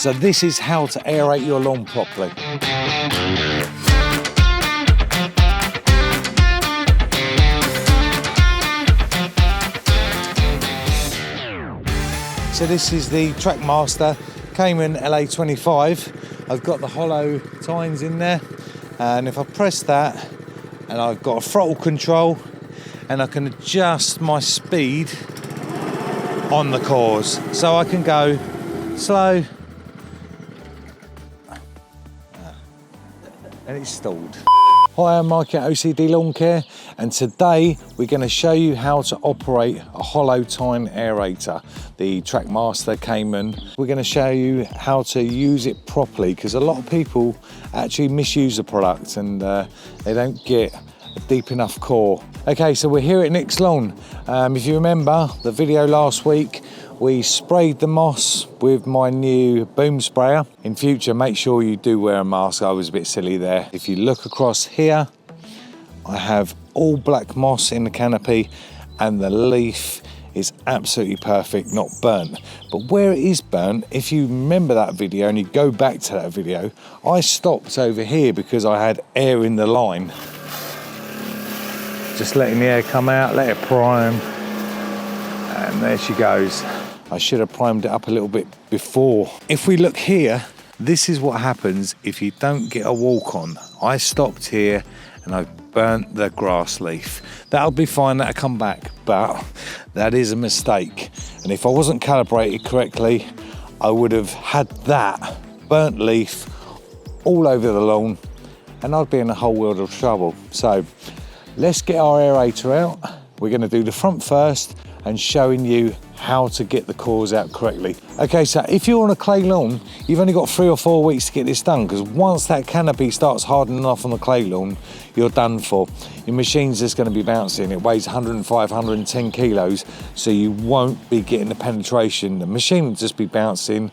So this is how to aerate your lawn properly. So this is the Trackmaster Cayman LA25. I've got the hollow tines in there, and if I press that, and I've got a throttle control, and I can adjust my speed on the cores, so I can go slow, and it's stalled. Hi, I'm Mike at OCD Lawn Care, and today we're going to show you how to operate a hollow tine aerator, the Trackmaster Cayman. We're going to show you how to use it properly, because a lot of people actually misuse the product and they don't get a deep enough core. Okay, so we're here at Nick's Lawn. If you remember the video last week, we sprayed the moss with my new boom sprayer. In future, make sure you do wear a mask. I was a bit silly there. If you look across here, I have all black moss in the canopy, and the leaf is absolutely perfect, not burnt. But where it is burnt, if you remember that video and you go back to that video, I stopped over here because I had air in the line. Just letting the air come out, let it prime, and there she goes. I should have primed it up a little bit before. If we look here, this is what happens if you don't get a walk on. I stopped here and I burnt the grass leaf. That'll be fine, that'll come back, but that is a mistake. And if I wasn't calibrated correctly, I would have had that burnt leaf all over the lawn, and I'd be in a whole world of trouble. So let's get our aerator out. We're going to do the front first and showing you how to get the cores out correctly. Okay, so if you're on a clay lawn, you've only got 3 or 4 weeks to get this done, because once that canopy starts hardening off on the clay lawn, you're done for. Your machine's just going to be bouncing. It weighs 105, 110 kilos, so you won't be getting the penetration. The machine will just be bouncing,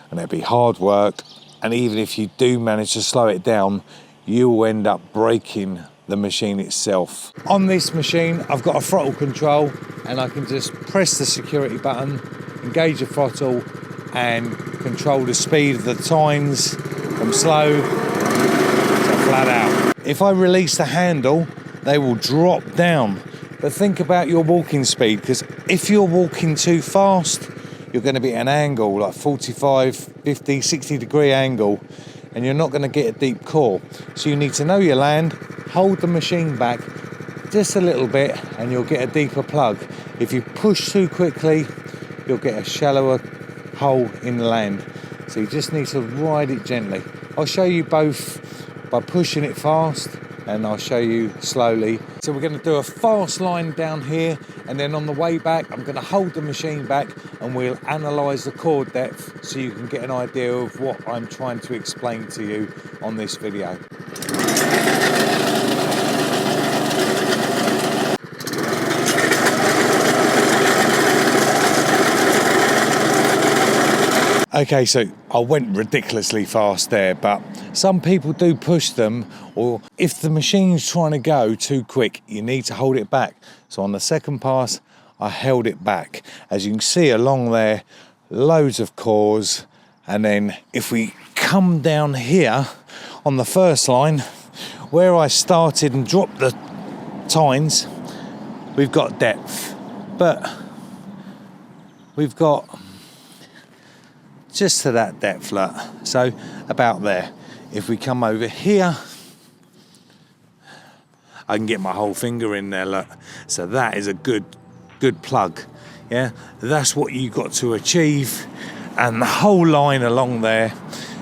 and it'll be hard work. And even if you do manage to slow it down, you will end up breaking the machine itself. On this machine, I've got a throttle control, and I can just press the security button, engage the throttle, and control the speed of the tines from slow to flat out. If I release the handle, they will drop down. But think about your walking speed, because if you're walking too fast, you're going to be at an angle, like 45, 50, 60 degree angle, and you're not going to get a deep core. So you need to know your land, hold the machine back just a little bit, and you'll get a deeper plug. If you push too quickly, you'll get a shallower hole in the land. So you just need to ride it gently. I'll show you both by pushing it fast, and I'll show you slowly. So we're going to do a fast line down here, and then on the way back, I'm going to hold the machine back and we'll analyse the core depth so you can get an idea of what I'm trying to explain to you on this video. Okay, so I went ridiculously fast there, but some people do push them, or if the machine's trying to go too quick, you need to hold it back. So on the second pass, I held it back. As you can see along there, loads of cores. And then if we come down here on the first line, where I started and dropped the tines, we've got depth, but we've got just to that depth, look. So about there. If we come over here, I can get my whole finger in there, look. So that is a good plug. Yeah, that's what you got to achieve. And the whole line along there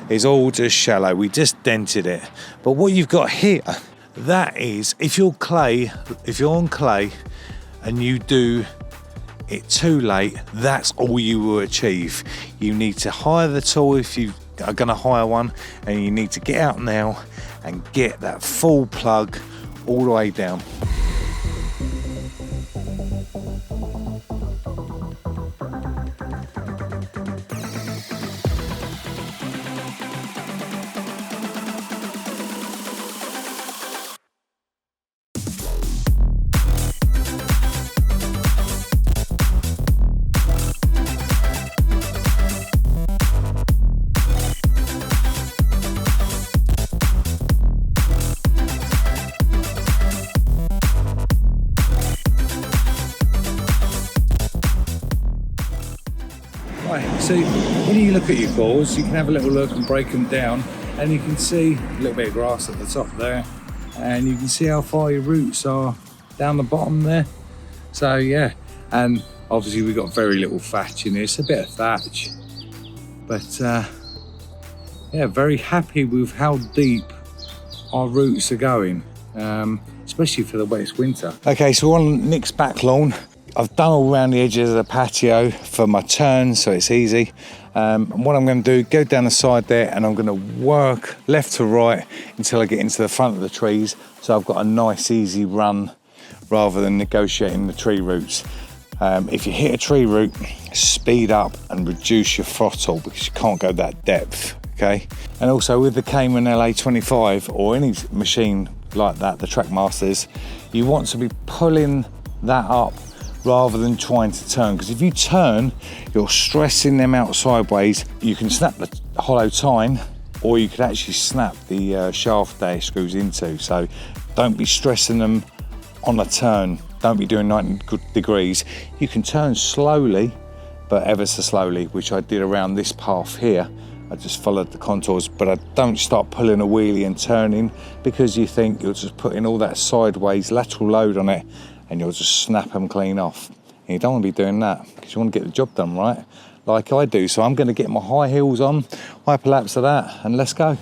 is all just shallow. We just dented it. But what you've got here, that is, if you're on clay and you do it too late, that's all you will achieve. You need to hire the tool if you are going to hire one, and you need to get out now and get that full plug all the way down. see, when you look at your cores, you can have a little look and break them down, and you can see a little bit of grass at the top there, and you can see how far your roots are down the bottom there. So yeah, and obviously we've got very little thatch in here. It's a bit of thatch, but yeah, very happy with how deep our roots are going, especially for the wettest winter. Okay, so we're on Nick's back lawn. I've done all around the edges of the patio for my turn, so it's easy. And what I'm going to do, go down the side there, and I'm going to work left to right until I get into the front of the trees, so I've got a nice easy run rather than negotiating the tree roots. If you hit a tree root, speed up and reduce your throttle because you can't go that depth, okay? And also with the Cayman LA25 or any machine like that, the Trackmasters, you want to be pulling that up rather than trying to turn, because if you turn, you're stressing them out sideways. You can snap the hollow tine, or you could actually snap the shaft that it screws into. So don't be stressing them on a turn. Don't be doing 90 degrees. You can turn slowly, but ever so slowly, which I did around this path here. I just followed the contours, but I don't start pulling a wheelie and turning, because you think you're just putting all that sideways lateral load on it, and you'll just snap them clean off. And you don't want to be doing that, because you want to get the job done right, like I do. So I'm going to get my high heels on, hyperlapse of that, and let's go.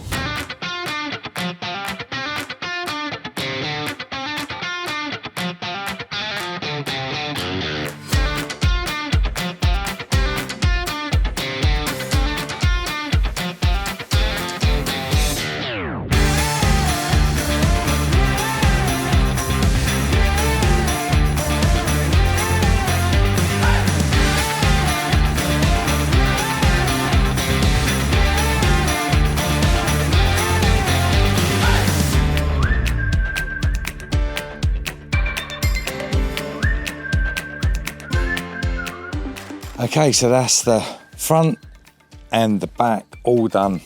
Okay, so that's the front and the back all done.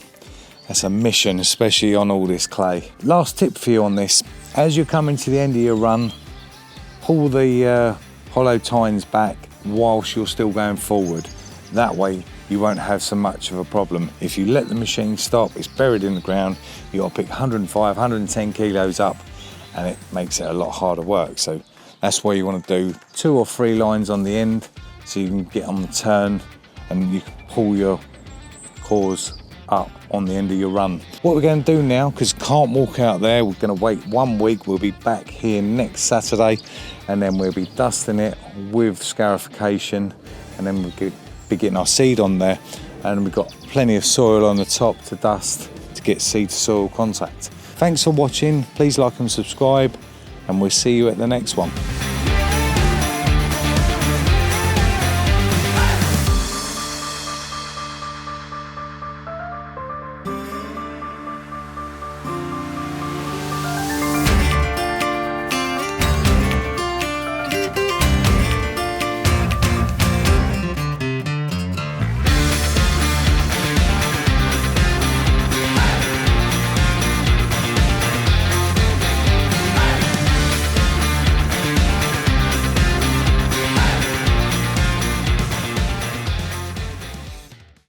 That's a mission, especially on all this clay. Last tip for you on this, as you're coming to the end of your run, pull the hollow tines back whilst you're still going forward. That way you won't have so much of a problem. If you let the machine stop, it's buried in the ground, you got to pick 105, 110 kilos up, and it makes it a lot harder work. So that's why you want to do 2 or 3 lines on the end, so you can get on the turn and you can pull your cores up on the end of your run. What we're going to do now, because can't walk out there, we're going to wait 1 week. We'll be back here next Saturday, and then we'll be dusting it with scarification, and then we'll be getting our seed on there, and we've got plenty of soil on the top to dust to get seed to soil contact. Thanks for watching. Please like and subscribe, and we'll see you at the next one.